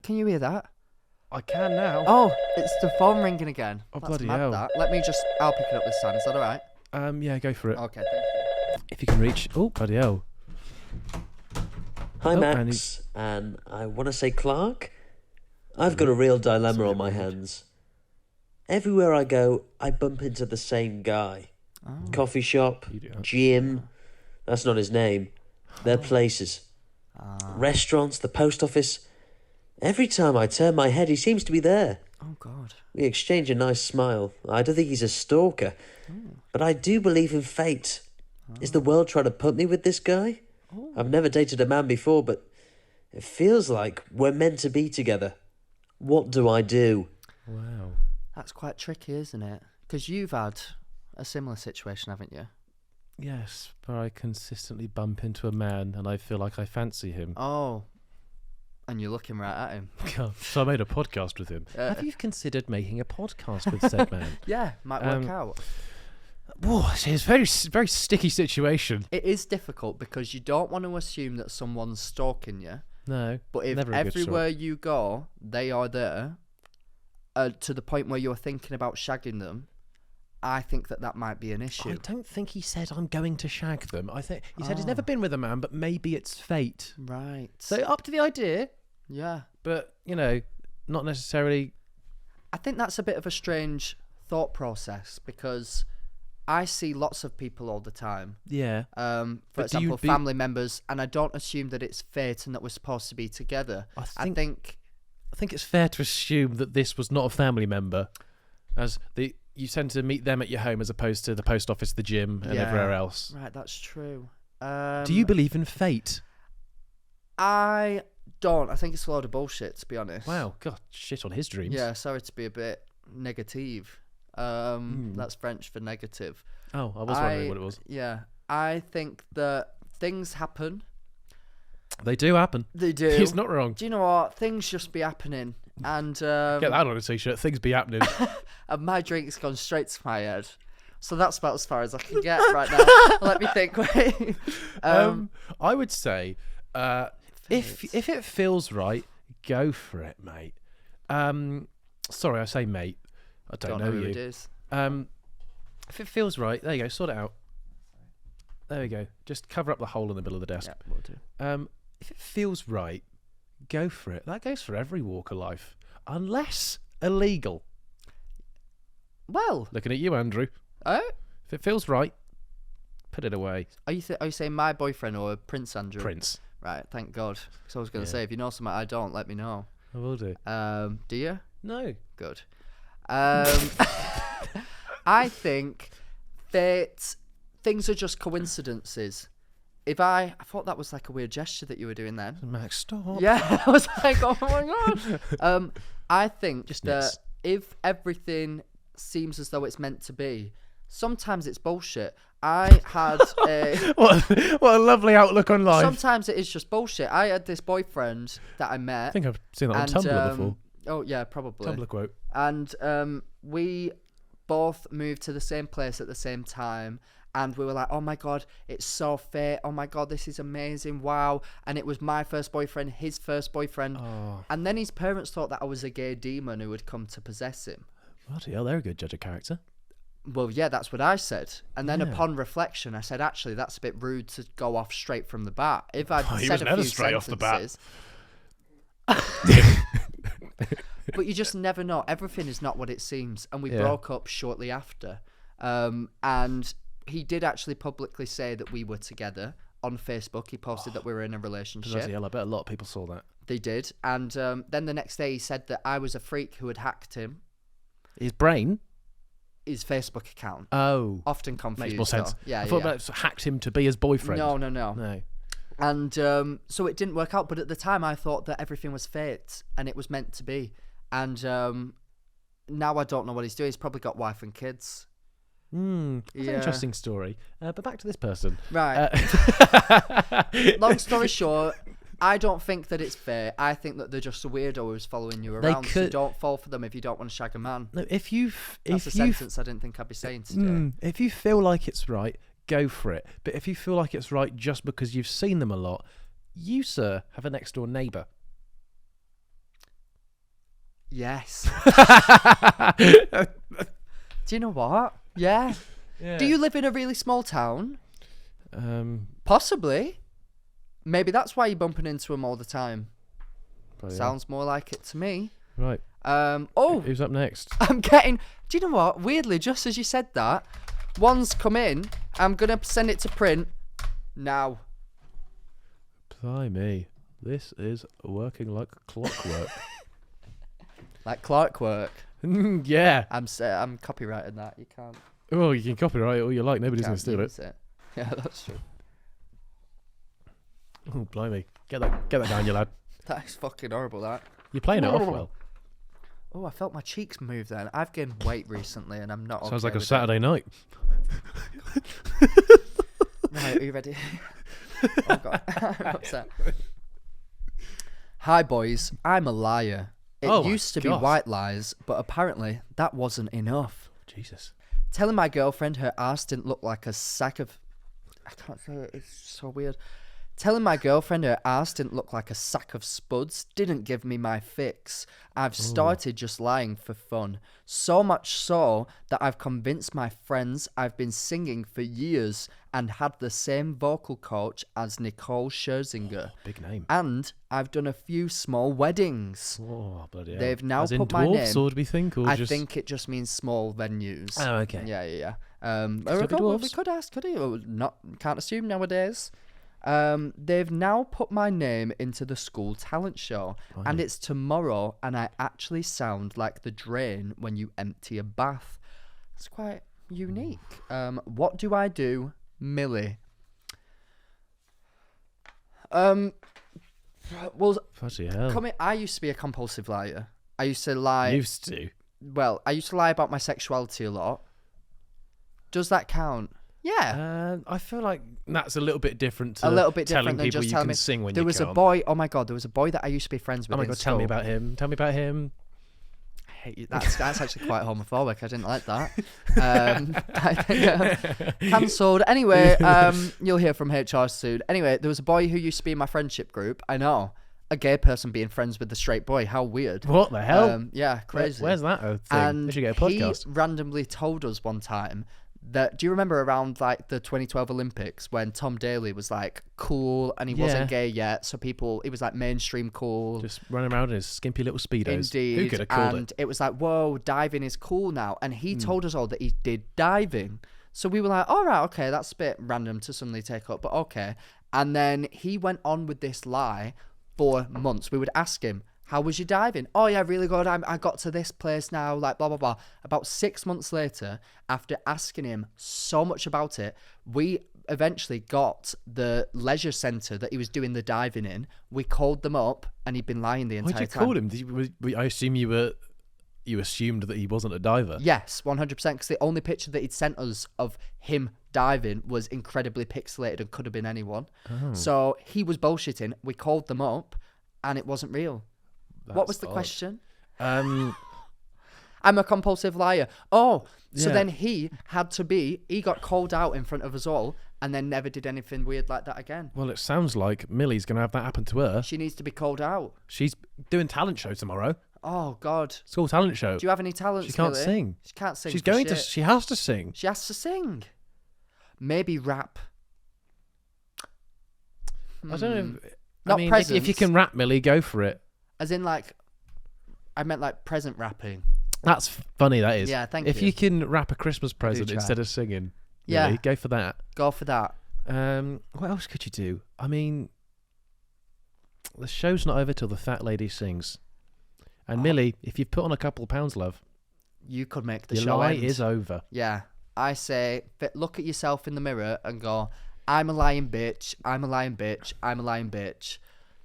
can you hear that? I can now. Oh, it's the phone ringing again. Oh, That's bloody mad, hell. that. I'll pick it up this time. Is that all right? Yeah, go for it. Okay, thank you. If you can reach. Oh, bloody hell. Hi, Oh, Max, and I want to say Clarke. I've got a real dilemma on my hands. Everywhere I go, I bump into the same guy. Coffee shop, gym. That's not his name. They're places. Restaurants, the post office. Every time I turn my head, he seems to be there. Oh, God. We exchange a nice smile. I don't think he's a stalker. But I do believe in fate. Is the world trying to put me with this guy? I've never dated a man before, but it feels like we're meant to be together. What do I do? Wow. That's quite tricky, isn't it? Because you've had a similar situation, haven't you? Yes, but I consistently bump into a man and I feel like I fancy him. Oh. And you're looking right at him. So I made a podcast with him. Have you considered making a podcast with said man? Yeah, might work out. Whoa, it's a very, very sticky situation. It is difficult because you don't want to assume that someone's stalking you. No, but if never a good everywhere you go, they are there, to the point where you're thinking about shagging them, I think that might be an issue. I don't think he said I'm going to shag them. I think he said he's never been with a man, but maybe it's fate. Right. So up to the idea. Yeah. But, not necessarily... I think that's a bit of a strange thought process because I see lots of people all the time. Yeah. For example, family members, and I don't assume that it's fate and that we're supposed to be together. I think it's fair to assume that this was not a family member, as you tend to meet them at your home as opposed to the post office, the gym, and everywhere else. Right, that's true. Do you believe in fate? I don't. I think it's a load of bullshit, to be honest. Wow, God, shit on his dreams. Yeah, sorry to be a bit negative. That's French for negative. Oh, I was wondering what it was. Yeah, I think that things happen. They do happen. They do. He's not wrong. Do you know what? Things just be happening. And get that on a t-shirt. Things be happening. And my drink's gone straight to my head. So that's about as far as I can get right now. Let me think. Wait. I would say, if it feels right, go for it, mate. Sorry, I say mate. I don't know who you. It is. If it feels right, there you go. Sort it out. There we go. Just cover up the hole in the middle of the desk. Yeah, will do. If it feels right, go for it. That goes for every walk of life, unless illegal. Well, looking at you, Andrew. Oh, if it feels right, put it away. Are you saying my boyfriend or Prince Andrew? Prince. Right. Thank God. Because I was going to say, if you know something I don't, let me know. I will do. Do you? No. Good. I think that things are just coincidences. I thought that was like a weird gesture that you were doing then. Max, stop. Yeah, I was like, oh my God. I think just that nits. if everything seems as though it's meant to be, sometimes it's bullshit. I had a... what a lovely outlook on life. Sometimes it is just bullshit. I had this boyfriend that I met. I think I've seen that on Tumblr before. Oh, yeah, probably. Tumblr quote. And we both moved to the same place at the same time. And we were like, oh my God, it's so fate. Oh my God, this is amazing. Wow. And it was my first boyfriend, his first boyfriend. Oh. And then his parents thought that I was a gay demon who had come to possess him. Bloody hell, they're a good judge of character. Well, yeah, that's what I said. And then upon reflection, I said, actually, that's a bit rude to go off straight from the bat. If I'd said a few straight sentences... But you just never know. Everything is not what it seems. And we broke up shortly after. And he did actually publicly say that we were together on Facebook. He posted that we were in a relationship. Bloody hell, I bet a lot of people saw that. They did. And then the next day he said that I was a freak who had hacked him. His brain? His Facebook account. Oh. Often confused. Makes more sense. Yeah, I thought that hacked him to be his boyfriend. No. And so it didn't work out. But at the time I thought that everything was fate and it was meant to be. And now I don't know what he's doing. He's probably got wife and kids. That's an interesting story. But back to this person. Right. Long story short, I don't think that it's fair. I think that they're just a weirdo who's following you around. So don't fall for them if you don't want to shag a man. No, That's a sentence I didn't think I'd be saying today. If you feel like it's right, go for it. But if you feel like it's right just because you've seen them a lot, you, sir, have a next door neighbour. Yes. Do you know what? Yeah. Do you live in a really small town? Possibly. Maybe that's why you're bumping into him all the time. Sounds more like it to me. Right. Who's up next? I'm getting... Do you know what? Weirdly, just as you said that, one's come in. I'm going to send it to print now. Blimey. This is working like clockwork. Like Clarke work. Yeah. I'm copyrighting that. You can't... Oh, you can copyright it all you like. Nobody's going to steal it. Yeah, that's true. Oh, blimey. Get that down, you lad. That is fucking horrible, that. You're playing it off well. Oh, I felt my cheeks move then. I've gained weight recently and I'm not Sounds like a Saturday night. Right, are you ready? Oh, God. I'm upset. Hi, boys. I'm a liar. It used to be white lies, but apparently that wasn't enough. Jesus. Telling my girlfriend her ass didn't look like a sack of... I can't say it. It's so weird. Telling my girlfriend her ass didn't look like a sack of spuds didn't give me my fix. I've started just lying for fun. So much so that I've convinced my friends I've been singing for years and had the same vocal coach as Nicole Scherzinger. Big name. And I've done a few small weddings. Oh, bloody hell. They've now As in put my dwarfs, name. or do we think? Or I think it just means small venues. Oh, okay. Yeah. Dwarfs? We could ask, could he? Can't assume nowadays. They've now put my name into the school talent show, and it's tomorrow, and I actually sound like the drain when you empty a bath. It's quite unique. What do I do, Millie? Well, bloody hell. I used to be a compulsive liar. I used to lie. Used to? Well, I used to lie about my sexuality a lot. Does that count? Yeah. I feel like that's a little bit different to telling people than just you telling can me. sing when there you was can't. a boy. Oh my God, there was a boy that I used to be friends with. Oh my in God, school. tell me about him. Tell me about him. I hate you. That's actually quite homophobic. I didn't like that. I think cancelled. Anyway, you'll hear from HR soon. Anyway, there was a boy who used to be in my friendship group. I know. A gay person being friends with a straight boy. How weird. What the hell? Yeah, crazy. Where's that a thing? And they should get a podcast. He randomly told us one time that, do you remember around like the 2012 Olympics when Tom Daley was like cool and he wasn't gay yet, so he was like mainstream cool, just running around in his skimpy little speedos. Indeed. Who could have called and it was like, whoa, diving is cool now, and he told us all that he did diving. So we were like, all right, okay, that's a bit random to suddenly take up, but okay. And then he went on with this lie for months. We would ask him, how was your diving? Oh yeah, really good. I got to this place now, like blah, blah, blah. About 6 months later, after asking him so much about it, we eventually got the leisure centre that he was doing the diving in. We called them up and he'd been lying the entire time. Why'd you call him? I assume you assumed that he wasn't a diver. Yes, 100%, because the only picture that he'd sent us of him diving was incredibly pixelated and could have been anyone. Oh. So he was bullshitting. We called them up and it wasn't real. What was the question? I'm a compulsive liar. Oh, so then he got called out in front of us all and then never did anything weird like that again. Well, it sounds like Millie's going to have that happen to her. She needs to be called out. She's doing talent show tomorrow. Oh, God. School talent show. Do you have any talents, She can't Millie? sing. She can't sing. She has to sing. She has to sing. Maybe rap. I don't know. Not I mean, presents. if you can rap, Millie, go for it. As in, like, I meant like present rapping. That's funny, that is. Yeah, thank you. If you can rap a Christmas present instead of singing, Millie, go for that. Go for that. What else could you do? I mean, the show's not over till the fat lady sings. And Millie, if you've put on a couple of pounds, love, you could make the your show lie end. is over. Yeah. I say, look at yourself in the mirror and go, I'm a lying bitch, I'm a lying bitch, I'm a lying bitch.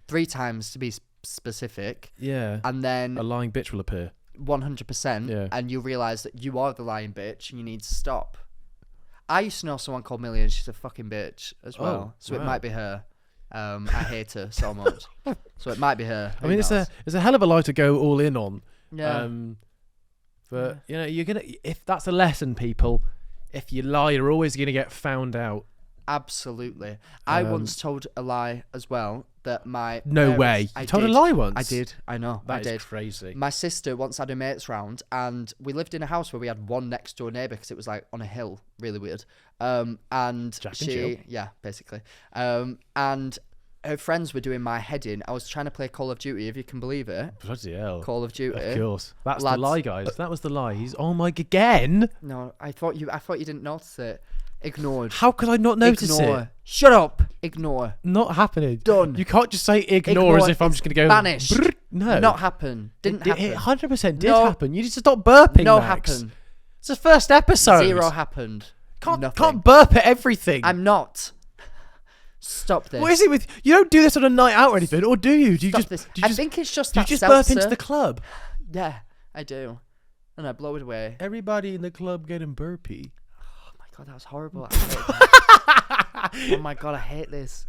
3 times to be specific. Yeah. And then a lying bitch will appear. 100%. Yeah. And you realise that you are the lying bitch and you need to stop. I used to know someone called Millie and she's a fucking bitch as well. So it might be her. I hate her so much. So it might be her. I mean, it's a hell of a lie to go all in on. Yeah. But you know, if that's a lesson, people, if you lie, you're always going to get found out. Absolutely. I once told a lie as well that my No parents, way. I You told a did. lie once? I did. I know. I That did. is crazy. My sister once had her mates round, and we lived in a house where we had one next door neighbour because it was like on a hill, really weird. And Jack and she, Jill. yeah, basically. And her friends were doing my head in. I was trying to play Call of Duty, if you can believe it. Bloody hell. Call of Duty. Of course. That's Lads. the lie, guys. That was the lie. He's again. No, I thought you didn't notice it. Ignored. How could I not notice Ignore. it? Shut up. Ignore. Not happening. Done. You can't just say ignore as if I'm It's just going to go. banished. Brrr. No. Not happen. Didn't happen. It 100% did No. happen. You need to stop burping, No Max. happen. It's the first episode. 0 happened. Nothing. Can't burp at everything. I'm not. Stop this. What is it with you? Don't do this on a night out or anything, or do you? Do you Stop just? this. Do you I just, think it's just do you that just seltzer. burp into the club? Yeah, I do. And I blow it away. Everybody in the club getting burpy. Oh my god, that was horrible. I hate that. Oh my god, I hate this.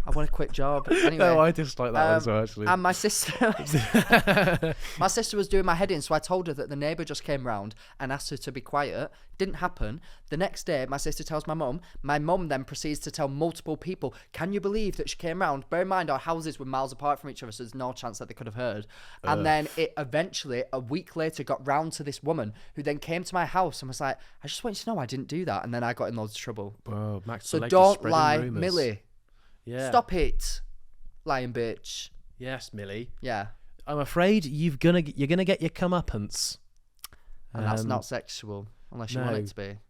I want to quit job. Anyway. No, I dislike that one so actually. And my sister was doing my head in, so I told her that the neighbour just came round and asked her to be quiet. Didn't happen. The next day, my sister tells my mum. My mum then proceeds to tell multiple people. Can you believe that she came round? Bear in mind, our houses were miles apart from each other, so there's no chance that they could have heard. And then it eventually, a week later, got round to this woman who then came to my house and was like, I just want you to know I didn't do that. And then I got in loads of trouble. Whoa, Max. So Balegde's don't spreading lie, rumours. Millie. Yeah. Stop it, lying bitch. Yes, Millie. Yeah. I'm afraid you're gonna get your comeuppance. And that's not sexual, unless you want no. it to be.